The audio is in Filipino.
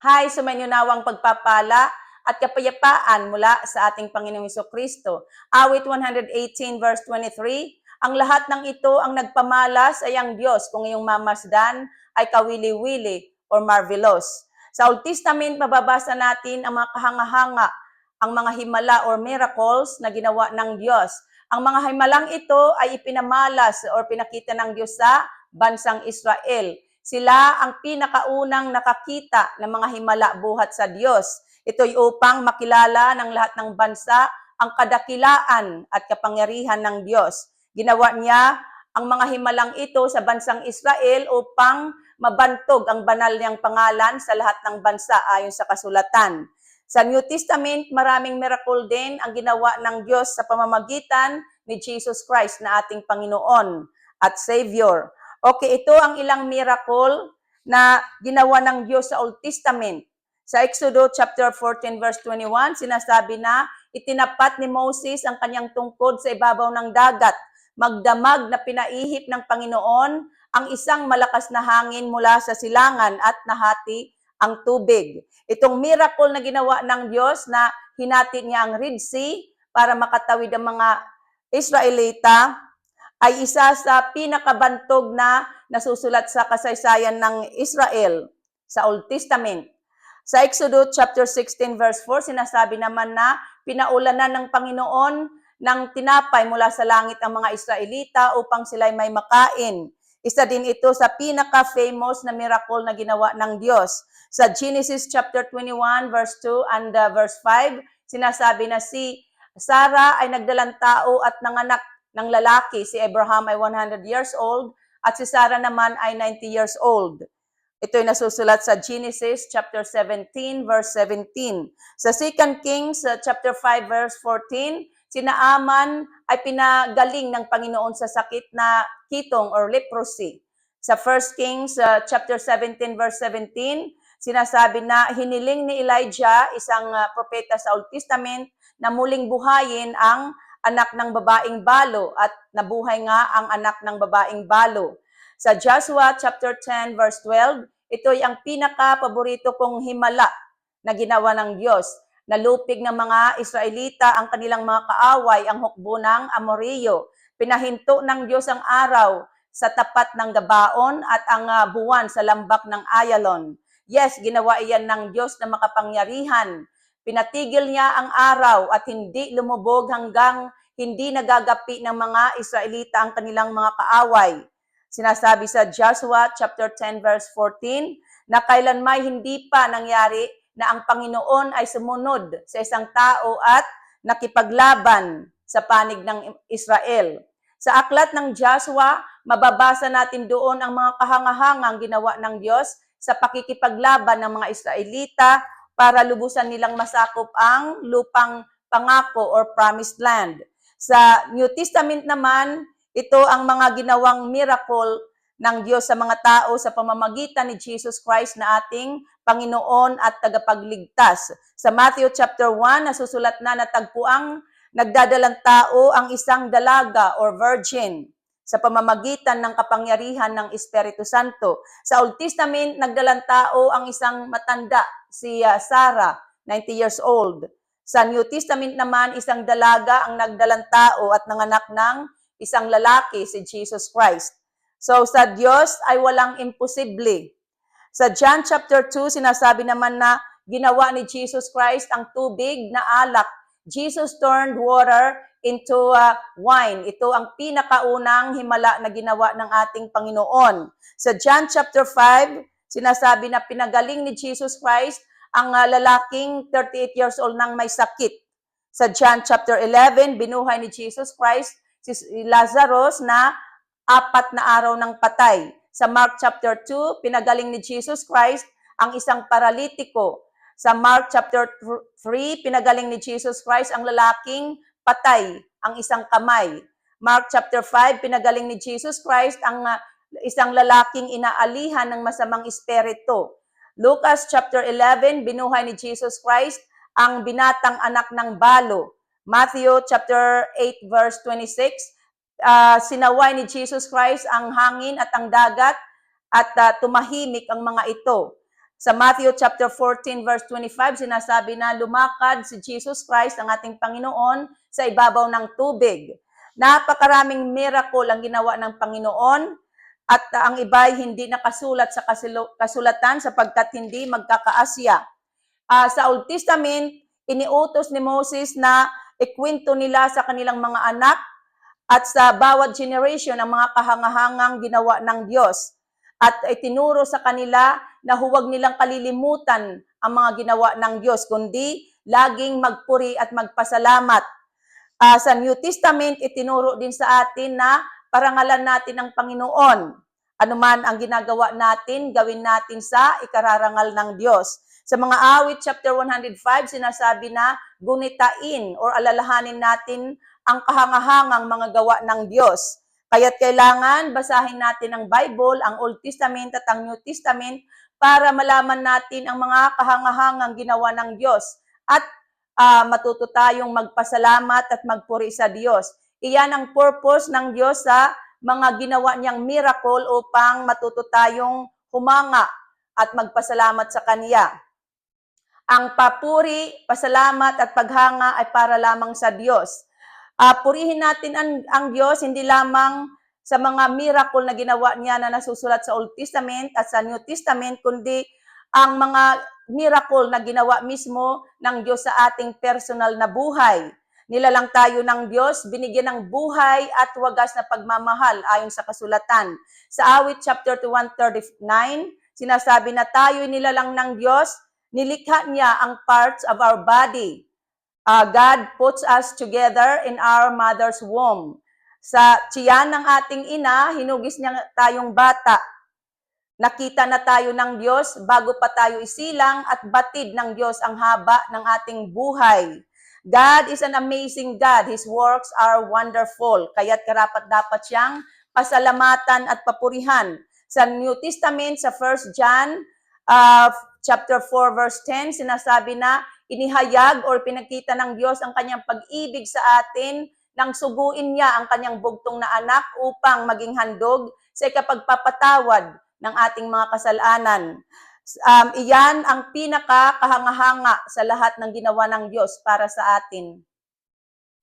Hay, sumainyo nawang pagpapala at kapayapaan mula sa ating Panginoong Kristo. Awit 118 verse 23, ang lahat ng ito ang nagpamalas ay ang Diyos, kung iyong mamasdan ay kawili-wili or marvelous. Sa Old Testament, mababasa natin ang mga kahanga-hanga, ang mga himala or miracles na ginawa ng Diyos. Ang mga himalang ito ay ipinamalas or pinakita ng Diyos sa bansang Israel. Sila ang pinakaunang nakakita ng mga himala buhat sa Diyos. Ito'y upang makilala ng lahat ng bansa ang kadakilaan at kapangyarihan ng Diyos. Ginawa niya ang mga himalang ito sa bansang Israel upang mabantog ang banal niyang pangalan sa lahat ng bansa ayon sa kasulatan. Sa New Testament, maraming miracle din ang ginawa ng Diyos sa pamamagitan ni Jesus Christ na ating Panginoon at Savior. Okay, ito ang ilang miracle na ginawa ng Diyos sa Old Testament. Sa Exodus chapter 14 verse 21, sinasabi na itinapat ni Moses ang kanyang tungkod sa ibabaw ng dagat. Magdamag na pinaihip ng Panginoon ang isang malakas na hangin mula sa silangan at nahati ang tubig. Itong miracle na ginawa ng Diyos na hinati niya ang Red Sea para makatawid ang mga Israelita ay isa sa pinakabantog na nasusulat sa kasaysayan ng Israel sa Old Testament. Sa Exodus chapter 16 verse 4, sinasabi naman na pinaulanan ng Panginoon ng tinapay mula sa langit ang mga Israelita upang sila'y may makain. Isa din ito sa pinaka-famous na miracle na ginawa ng Diyos. Sa Genesis chapter 21 verse 2 and verse 5, sinasabi na si Sarah ay nagdalang tao at nanganak ng lalaki. Si Abraham ay 100 years old at si Sarah naman ay 90 years old. Ito'y nasusulat sa Genesis chapter 17 verse 17. Sa 2 Kings chapter 5 verse 14, si Naaman ay pinagaling ng Panginoon sa sakit na kitong or leprosy. Sa 1 Kings chapter 17 verse 17, sinasabi na hiniling ni Elijah, isang propeta sa Old Testament, na muling buhayin ang anak ng babaeng balo at nabuhay nga ang anak ng babaeng balo. Sa Joshua chapter 10 verse 12, ito'y ang pinaka-paborito kong himala na ginawa ng Diyos. Nalupig ng mga Israelita ang kanilang mga kaaway, ang hukbo ng Amoreo. Pinahinto ng Diyos ang araw sa tapat ng Gabaon at ang buwan sa lambak ng Ayalon. Yes, ginawa iyan ng Diyos na makapangyarihan. Pinatigil niya ang araw at hindi lumubog hanggang hindi nagagapi ng mga Israelita ang kanilang mga kaaway. Sinasabi sa Joshua chapter 10 verse 14 na kailanmay hindi pa nangyari na ang Panginoon ay sumunod sa isang tao at nakipaglaban sa panig ng Israel. Sa aklat ng Joshua, mababasa natin doon ang mga kahangahangang ginawa ng Diyos sa pakikipaglaban ng mga Israelita para lubusan nilang masakop ang lupang pangako or promised land. Sa New Testament naman, ito ang mga ginawang miracle ng Diyos sa mga tao sa pamamagitan ni Jesus Christ na ating Panginoon at tagapagligtas. Sa Matthew chapter 1, nasusulat na natagpuang nagdadalang tao ang isang dalaga or virgin sa pamamagitan ng kapangyarihan ng Espiritu Santo. Sa Old Testament, nagdalang tao ang isang matanda, si Sarah, 90 years old. Sa New Testament naman, isang dalaga ang nagdalang tao at nanganak ng isang lalaki, si Jesus Christ. So sa Diyos ay walang imposible. Sa John chapter 2, sinasabi naman na ginawa ni Jesus Christ ang tubig na alak. Jesus turned water into wine. Ito ang pinakaunang himala na ginawa ng ating Panginoon. Sa John chapter 5, sinasabi na pinagaling ni Jesus Christ ang lalaking 38 years old nang may sakit. Sa John chapter 11, binuhay ni Jesus Christ si Lazarus na 4 na araw ng patay. Sa Mark chapter 2, pinagaling ni Jesus Christ ang isang paralitiko. Sa Mark chapter 3, pinagaling ni Jesus Christ ang lalaking patay, ang isang kamay. Mark chapter 5, pinagaling ni Jesus Christ ang isang lalaking inaalihan ng masamang espiritu. Lucas chapter 11, binuhay ni Jesus Christ ang binatang anak ng balo. Matthew chapter 8 verse 26, sinaway ni Jesus Christ ang hangin at ang dagat at tumahimik ang mga ito. Sa Matthew chapter 14 verse 25, sinasabi na lumakad si Jesus Christ, ang ating Panginoon, sa ibabaw ng tubig. Napakaraming miracle ang ginawa ng Panginoon at ang iba ay hindi nakasulat sa kasulatan sapagkat hindi magkakaasya. Sa Old Testament, iniutos ni Moses na ikwento nila sa kanilang mga anak at sa bawat generation ang mga kahangahangang ginawa ng Diyos. At itinuro sa kanila na huwag nilang kalilimutan ang mga ginawa ng Diyos, kundi laging magpuri at magpasalamat. Sa New Testament, itinuro din sa atin na parangalan natin ang Panginoon. Ano man ang ginagawa natin, gawin natin sa ikararangal ng Diyos. Sa mga awit chapter 105, sinasabi na gunitain or alalahanin natin ang kahangahangang mga gawa ng Diyos. Kaya't kailangan basahin natin ang Bible, ang Old Testament at ang New Testament para malaman natin ang mga kahangahangang ginawa ng Diyos at matuto tayong magpasalamat at magpuri sa Diyos. Iyan ang purpose ng Diyos sa mga ginawa niyang miracle upang matuto tayong humanga at magpasalamat sa Kanya. Ang papuri, pasalamat at paghanga ay para lamang sa Diyos. Purihin natin ang Diyos hindi lamang sa mga miracle na ginawa niya na nasusulat sa Old Testament at sa New Testament, kundi ang mga miracle na ginawa mismo ng Diyos sa ating personal na buhay. Nilalang tayo ng Diyos, binigyan ng buhay at wagas na pagmamahal ayon sa kasulatan. Sa awit chapter 139, sinasabi na tayo nilalang ng Diyos, nilikha niya ang parts of our body. God puts us together in our mother's womb. Sa tiyan ng ating ina, hinugis niya tayong bata. Nakita na tayo ng Diyos bago pa tayo isilang at batid ng Diyos ang haba ng ating buhay. God is an amazing God. His works are wonderful. Kaya't karapat-dapat siyang pasalamatan at papurihan. Sa New Testament, sa 1 John chapter 4 verse 10, sinasabi na inihayag or pinagkita ng Diyos ang kanyang pag-ibig sa atin nang suguin niya ang kanyang bugtong na anak upang maging handog sa ikapagpapatawad ng ating mga kasalanan. Iyan ang pinaka-kahanga-hanga sa lahat ng ginawa ng Diyos para sa atin.